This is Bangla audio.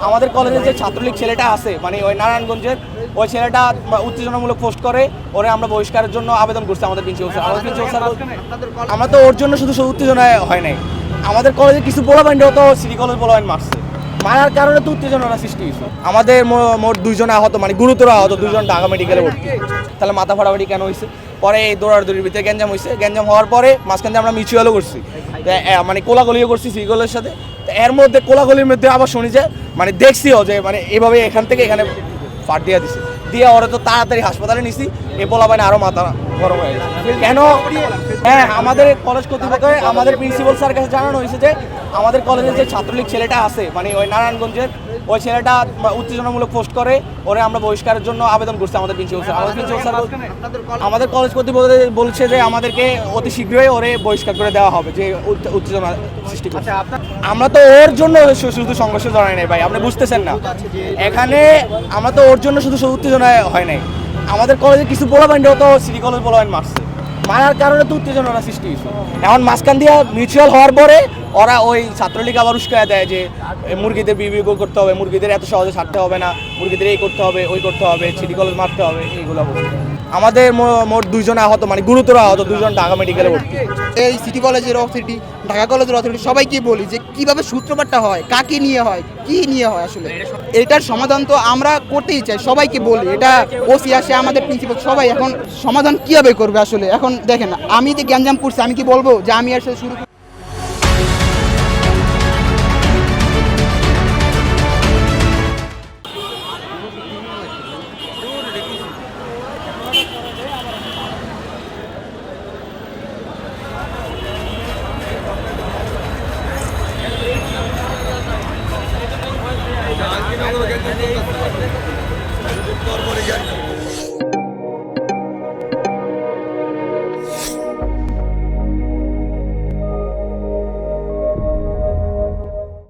আমাদের কলেজের যে ছাত্রলীগ ছেলেটা আছে মানে ওই নারায়ণগঞ্জের ওই ছেলেটা উত্তেজনামূলক পোস্ট করে ওরে আমরা বহিষ্কারের জন্য আবেদন করছি আমাদের প্রিন্সিপাল স্যার। আমাদের প্রিন্সিপাল স্যার আমরা তো ওর জন্য শুধু উত্তেজনায় হয় নাই, আমাদের কলেজে কিছু পোলাপাইন্ডও তো সিটি কলেজ পোলাপাইন মারছে, মারার কারণে তো উত্তেজনার সৃষ্টি হয়েছে। আমাদের মোট 2 জন আহত, মানে গুরুতর আহত 2 জন ঢাকা মেডিকেলে ভর্তি। তাহলে মাথা ফাটাফাটি কেন হয়েছে? পরে এই দৌড়াদৌড়ির ভিতরে গ্যাঞ্জাম হয়েছে। গ্যাঞ্জাম হওয়ার পরে মাঝখানে আমরা মিউচুয়ালও করছি, মানে কোলাগলিও করছি সিটি কলেজের সাথে। এর মধ্যে কোলাগলির মধ্যে আবার শুনি যে মানে দেখছিও যে মানে এভাবে এখান থেকে এখানে ফাট দিয়ে দিছে, দিয়ে ওরা তো তাড়াতাড়ি হাসপাতালে নিছি। এ পোলাপাইনে আরও মাথা গরম হয়ে গেছে কেন? হ্যাঁ, আমাদের কলেজ কর্তৃপক্ষ আমাদের প্রিন্সিপাল স্যারের কাছে জানানো হয়েছে যে আমাদের কলেজের যে ছাত্রলীগ ছেলেটা আছে মানে ওই নারায়ণগঞ্জের ওই ছেলেটা উত্তেজনামূলক পোস্ট করে ওরে আমরা বহিষ্কারের জন্য আবেদন করছি আমাদের প্রিন্সিপাল স্যার। আমাদের প্রিন্সিপাল স্যার আমাদের কলেজ কর্তৃপক্ষ বলছে যে আমাদেরকে অতি শীঘ্রই ওরে বহিষ্কার করে দেওয়া হবে যে উত্তেজনা সৃষ্টি করছে। আমরা তো ওর জন্য শুধু সংঘর্ষে জড়াই নাই ভাই, আপনি বুঝতেছেন না। এখানে আমরা তো ওর জন্য শুধু উত্তেজনায় হয় নাই, আমাদের কলেজে কিছু পোলাপাইন্ডও তো সিটি কলেজ পোলাপাইন মারছে, মারার কারণে তো উত্তেজনার সৃষ্টি হয়েছে। এখন মাঝখান দিয়ে মিউচুয়াল হওয়ার পরে ওরা ওই ছাত্রলীগ আবার উস্কায়া দেয় যে মুরগিদের বিবিগ করতে হবে, মুরগিদের এত সহজে ছাড়তে হবে না, মুরগিদের এই করতে হবে ওই করতে হবে, সিটি কলেজ মারতে হবে, এইগুলো বলছে। আমাদের মোট 2 জন আহত, মানে গুরুতর আহত 2 জন ঢাকা মেডিকেলে ভর্তি। এই সিটি কলেজের অথরিটি, ঢাকা কলেজের অথরিটি সবাইকে বলি যে কিভাবে সূত্রপাতটা হয়, কাকে নিয়ে হয়, কি নিয়ে হয়, আসলে এটার সমাধান তো আমরা করতেই চাই, সবাইকে বলি। এটা ওসি আসে, আমাদের প্রিন্সিপাল, সবাই এখন সমাধান কীভাবে করবে আসলে? এখন দেখেন, আমি যে গ্যাঞ্জাম করছি আমি কি বলবো যে আমি এর সাথে শুরু